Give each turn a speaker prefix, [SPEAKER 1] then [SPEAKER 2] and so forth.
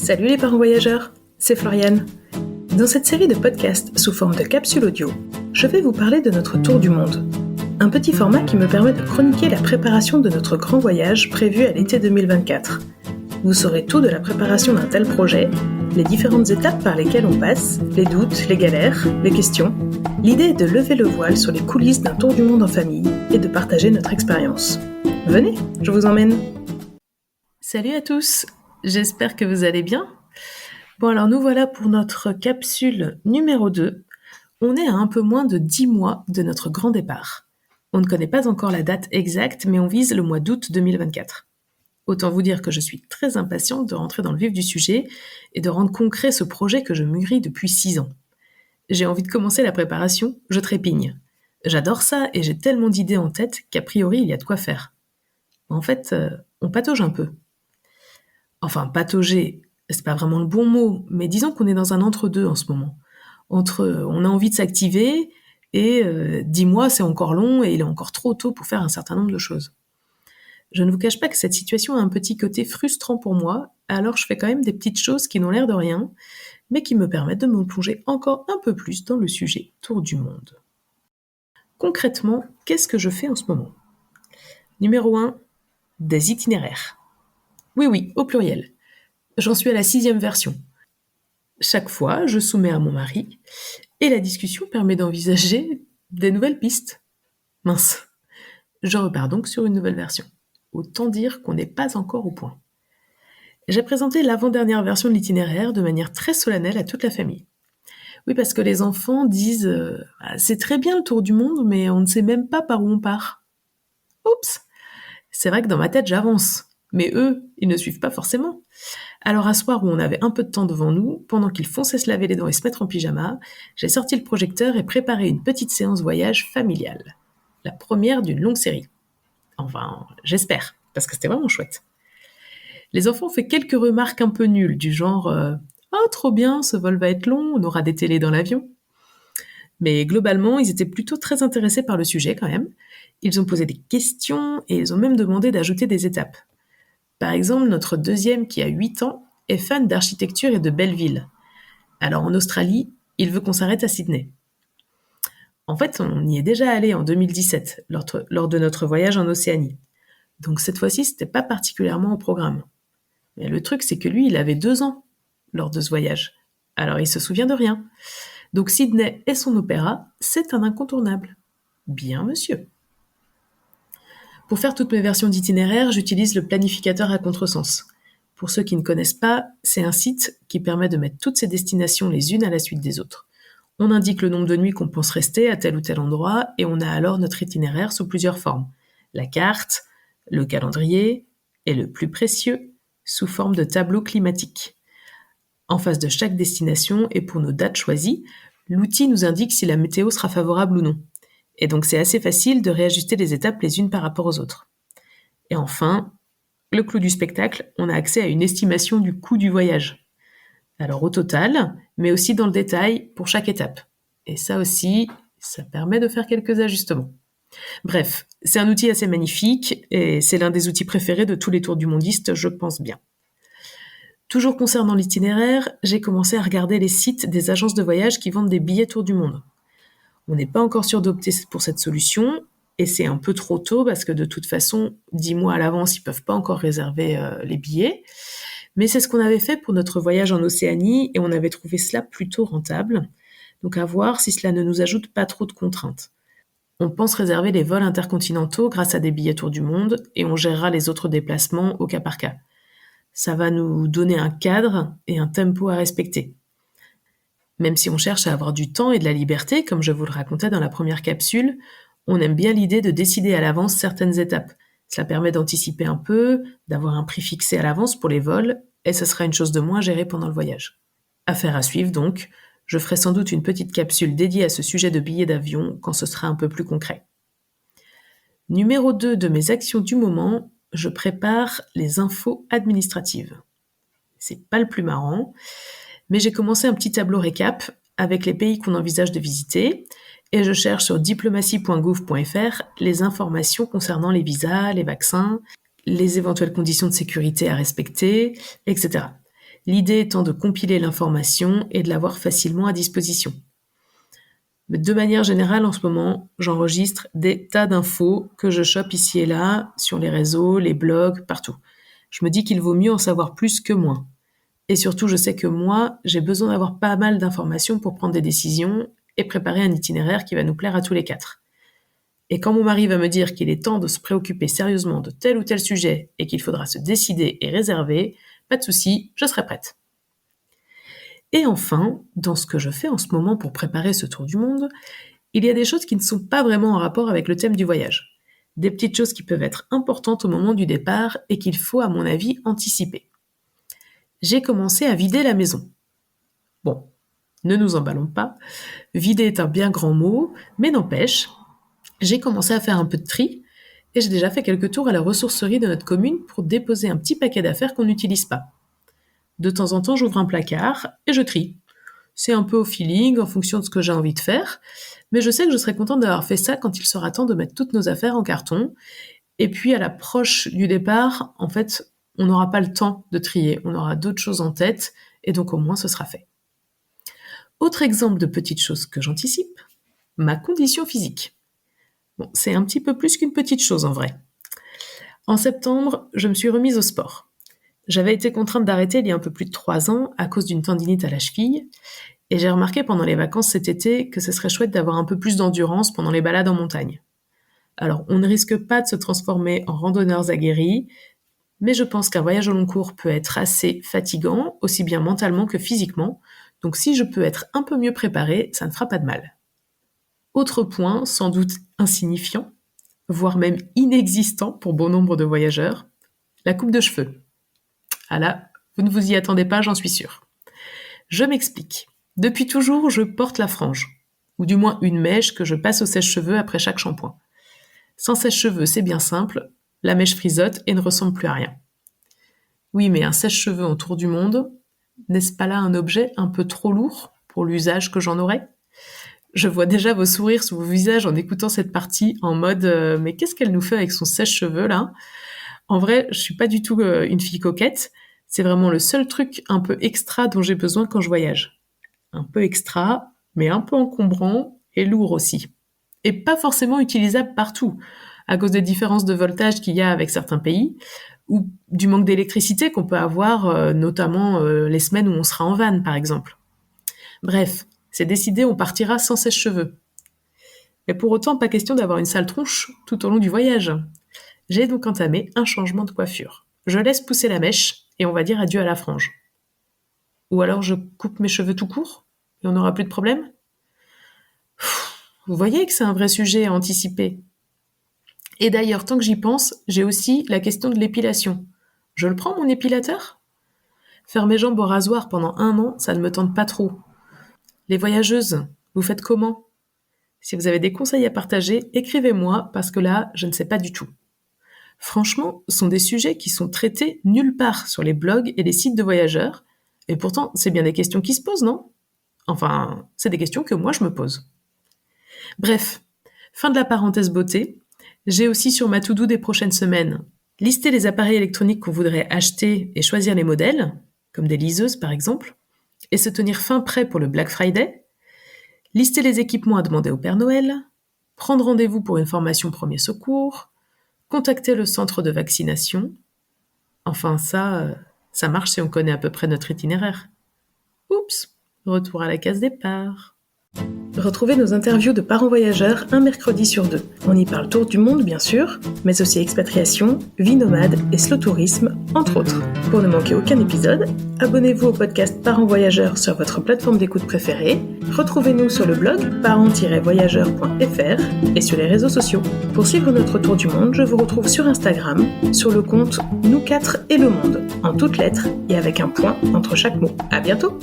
[SPEAKER 1] Salut les parents voyageurs, c'est Floriane. Dans cette série de podcasts sous forme de capsules audio, je vais vous parler de notre tour du monde. Un petit format qui me permet de chroniquer la préparation de notre grand voyage prévu à l'été 2024. Vous saurez tout de la préparation d'un tel projet, les différentes étapes par lesquelles on passe, les doutes, les galères, les questions. L'idée est de lever le voile sur les coulisses d'un tour du monde en famille et de partager notre expérience. Venez, je vous emmène. Salut à tous, j'espère que vous allez bien. Bon alors nous voilà pour notre capsule numéro 2. On est à un peu moins de 10 mois de notre grand départ. On ne connaît pas encore la date exacte, mais on vise le mois d'août 2024. Autant vous dire que je suis très impatiente de rentrer dans le vif du sujet et de rendre concret ce projet que je mûris depuis 6 ans. J'ai envie de commencer la préparation, je trépigne. J'adore ça et j'ai tellement d'idées en tête qu'a priori il y a de quoi faire. En fait, on patauge un peu. Enfin, patauger, c'est pas vraiment le bon mot, mais disons qu'on est dans un entre-deux en ce moment. Entre on a envie de s'activer et 10 mois c'est encore long et il est encore trop tôt pour faire un certain nombre de choses. Je ne vous cache pas que cette situation a un petit côté frustrant pour moi, alors je fais quand même des petites choses qui n'ont l'air de rien, mais qui me permettent de me plonger encore un peu plus dans le sujet tour du monde. Concrètement, qu'est-ce que je fais en ce moment ? Numéro 1, des itinéraires. Oui, au pluriel. J'en suis à la 6e version. Chaque fois, je soumets à mon mari, et la discussion permet d'envisager des nouvelles pistes. Mince, je repars donc sur une nouvelle version. Autant dire qu'on n'est pas encore au point. J'ai présenté l'avant-dernière version de l'itinéraire de manière très solennelle à toute la famille. Oui, parce que les enfants disent « c'est très bien le tour du monde, mais on ne sait même pas par où on part. » Oups ! C'est vrai que dans ma tête, j'avance. Mais eux, ils ne suivent pas forcément. Alors un soir où on avait un peu de temps devant nous, pendant qu'ils fonçaient se laver les dents et se mettre en pyjama, j'ai sorti le projecteur et préparé une petite séance voyage familiale. La première d'une longue série. Enfin, j'espère, parce que c'était vraiment chouette. Les enfants ont fait quelques remarques un peu nulles, du genre « Oh, trop bien, ce vol va être long, on aura des télés dans l'avion. » Mais globalement, ils étaient plutôt très intéressés par le sujet quand même. Ils ont posé des questions et ils ont même demandé d'ajouter des étapes. Par exemple, notre deuxième, qui a 8 ans, est fan d'architecture et de belles villes. Alors en Australie, il veut qu'on s'arrête à Sydney. En fait, on y est déjà allé en 2017, lors de notre voyage en Océanie. Donc cette fois-ci, c'était pas particulièrement au programme. Mais le truc, c'est que lui, il avait 2 ans lors de ce voyage. Alors il se souvient de rien. Donc Sydney et son opéra, c'est un incontournable. Bien, monsieur. Pour faire toutes mes versions d'itinéraire, j'utilise le planificateur à contresens. Pour ceux qui ne connaissent pas, c'est un site qui permet de mettre toutes ces destinations les unes à la suite des autres. On indique le nombre de nuits qu'on pense rester à tel ou tel endroit et on a alors notre itinéraire sous plusieurs formes. La carte, le calendrier et le plus précieux, sous forme de tableau climatique. En face de chaque destination et pour nos dates choisies, l'outil nous indique si la météo sera favorable ou non. Et donc c'est assez facile de réajuster les étapes les unes par rapport aux autres. Et enfin, le clou du spectacle, on a accès à une estimation du coût du voyage. Alors au total, mais aussi dans le détail pour chaque étape. Et ça aussi, ça permet de faire quelques ajustements. Bref, c'est un outil assez magnifique et c'est l'un des outils préférés de tous les tours du mondistes, je pense bien. Toujours concernant l'itinéraire, j'ai commencé à regarder les sites des agences de voyage qui vendent des billets tour du monde. On n'est pas encore sûr d'opter pour cette solution, et c'est un peu trop tôt parce que de toute façon, 10 mois à l'avance, ils peuvent pas encore réserver les billets. Mais c'est ce qu'on avait fait pour notre voyage en Océanie, et on avait trouvé cela plutôt rentable. Donc à voir si cela ne nous ajoute pas trop de contraintes. On pense réserver les vols intercontinentaux grâce à des billets tour du monde, et on gérera les autres déplacements au cas par cas. Ça va nous donner un cadre et un tempo à respecter. Même si on cherche à avoir du temps et de la liberté, comme je vous le racontais dans la première capsule, on aime bien l'idée de décider à l'avance certaines étapes. Cela permet d'anticiper un peu, d'avoir un prix fixé à l'avance pour les vols, et ce sera une chose de moins gérée pendant le voyage. Affaire à suivre donc, je ferai sans doute une petite capsule dédiée à ce sujet de billets d'avion quand ce sera un peu plus concret. Numéro 2 de mes actions du moment, je prépare les infos administratives. C'est pas le plus marrant, mais j'ai commencé un petit tableau récap avec les pays qu'on envisage de visiter et je cherche sur diplomatie.gouv.fr les informations concernant les visas, les vaccins, les éventuelles conditions de sécurité à respecter, etc. L'idée étant de compiler l'information et de l'avoir facilement à disposition. Mais de manière générale, en ce moment, j'enregistre des tas d'infos que je chope ici et là, sur les réseaux, les blogs, partout. Je me dis qu'il vaut mieux en savoir plus que moins. Et surtout, je sais que moi, j'ai besoin d'avoir pas mal d'informations pour prendre des décisions et préparer un itinéraire qui va nous plaire à tous les 4. Et quand mon mari va me dire qu'il est temps de se préoccuper sérieusement de tel ou tel sujet et qu'il faudra se décider et réserver, pas de souci, je serai prête. Et enfin, dans ce que je fais en ce moment pour préparer ce tour du monde, il y a des choses qui ne sont pas vraiment en rapport avec le thème du voyage. Des petites choses qui peuvent être importantes au moment du départ et qu'il faut, à mon avis, anticiper. J'ai commencé à vider la maison. Bon, ne nous emballons pas, vider est un bien grand mot, mais n'empêche, j'ai commencé à faire un peu de tri et j'ai déjà fait quelques tours à la ressourcerie de notre commune pour déposer un petit paquet d'affaires qu'on n'utilise pas. De temps en temps, j'ouvre un placard et je trie. C'est un peu au feeling, en fonction de ce que j'ai envie de faire, mais je sais que je serai contente d'avoir fait ça quand il sera temps de mettre toutes nos affaires en carton. Et puis à l'approche du départ, en fait, on n'aura pas le temps de trier, on aura d'autres choses en tête, et donc au moins ce sera fait. Autre exemple de petite chose que j'anticipe, ma condition physique. Bon, c'est un petit peu plus qu'une petite chose en vrai. En septembre, je me suis remise au sport. J'avais été contrainte d'arrêter il y a un peu plus de 3 ans à cause d'une tendinite à la cheville, et j'ai remarqué pendant les vacances cet été que ce serait chouette d'avoir un peu plus d'endurance pendant les balades en montagne. Alors, on ne risque pas de se transformer en randonneurs aguerris, mais je pense qu'un voyage au long cours peut être assez fatigant, aussi bien mentalement que physiquement, donc si je peux être un peu mieux préparée, ça ne fera pas de mal. Autre point, sans doute insignifiant, voire même inexistant pour bon nombre de voyageurs, la coupe de cheveux. Ah là, vous ne vous y attendez pas, j'en suis sûre. Je m'explique. Depuis toujours, je porte la frange, ou du moins une mèche que je passe au sèche-cheveux après chaque shampoing. Sans sèche-cheveux, c'est bien simple, la mèche frisote et ne ressemble plus à rien. Oui, mais un sèche-cheveux en tour du monde, n'est-ce pas là un objet un peu trop lourd pour l'usage que j'en aurais ? Je vois déjà vos sourires sur vos visages en écoutant cette partie en mode « mais qu'est-ce qu'elle nous fait avec son sèche-cheveux là ?» En vrai, je suis pas du tout une fille coquette, c'est vraiment le seul truc un peu extra dont j'ai besoin quand je voyage. Un peu extra, mais un peu encombrant et lourd aussi. Et pas forcément utilisable partout, à cause des différences de voltage qu'il y a avec certains pays, ou du manque d'électricité qu'on peut avoir, notamment les semaines où on sera en van, par exemple. Bref, c'est décidé, on partira sans sèche-cheveux. Mais pour autant, pas question d'avoir une sale tronche tout au long du voyage. J'ai donc entamé un changement de coiffure. Je laisse pousser la mèche et on va dire adieu à la frange. Ou alors je coupe mes cheveux tout court et on n'aura plus de problème ? Vous voyez que c'est un vrai sujet à anticiper. Et d'ailleurs, tant que j'y pense, j'ai aussi la question de l'épilation. Je le prends, mon épilateur ? Faire mes jambes au rasoir pendant 1 an, ça ne me tente pas trop. Les voyageuses, vous faites comment ? Si vous avez des conseils à partager, écrivez-moi parce que là, je ne sais pas du tout. Franchement, ce sont des sujets qui sont traités nulle part sur les blogs et les sites de voyageurs, et pourtant, c'est bien des questions qui se posent, non ? Enfin, c'est des questions que moi je me pose. Bref, fin de la parenthèse beauté, j'ai aussi sur ma to-do des prochaines semaines lister les appareils électroniques qu'on voudrait acheter et choisir les modèles, comme des liseuses par exemple, et se tenir fin prêt pour le Black Friday, lister les équipements à demander au Père Noël, prendre rendez-vous pour une formation premier secours, contacter le centre de vaccination. Enfin, ça marche si on connaît à peu près notre itinéraire. Oups, retour à la case départ. Retrouvez nos interviews de parents voyageurs un mercredi sur 2. On y parle tour du monde, bien sûr, mais aussi expatriation, vie nomade et slow tourisme, entre autres. Pour ne manquer aucun épisode, abonnez-vous au podcast Parents Voyageurs sur votre plateforme d'écoute préférée. Retrouvez-nous sur le blog parents-voyageurs.fr et sur les réseaux sociaux. Pour suivre notre tour du monde, je vous retrouve sur Instagram, sur le compte Nous 4 et le monde, en toutes lettres et avec un point entre chaque mot. À bientôt!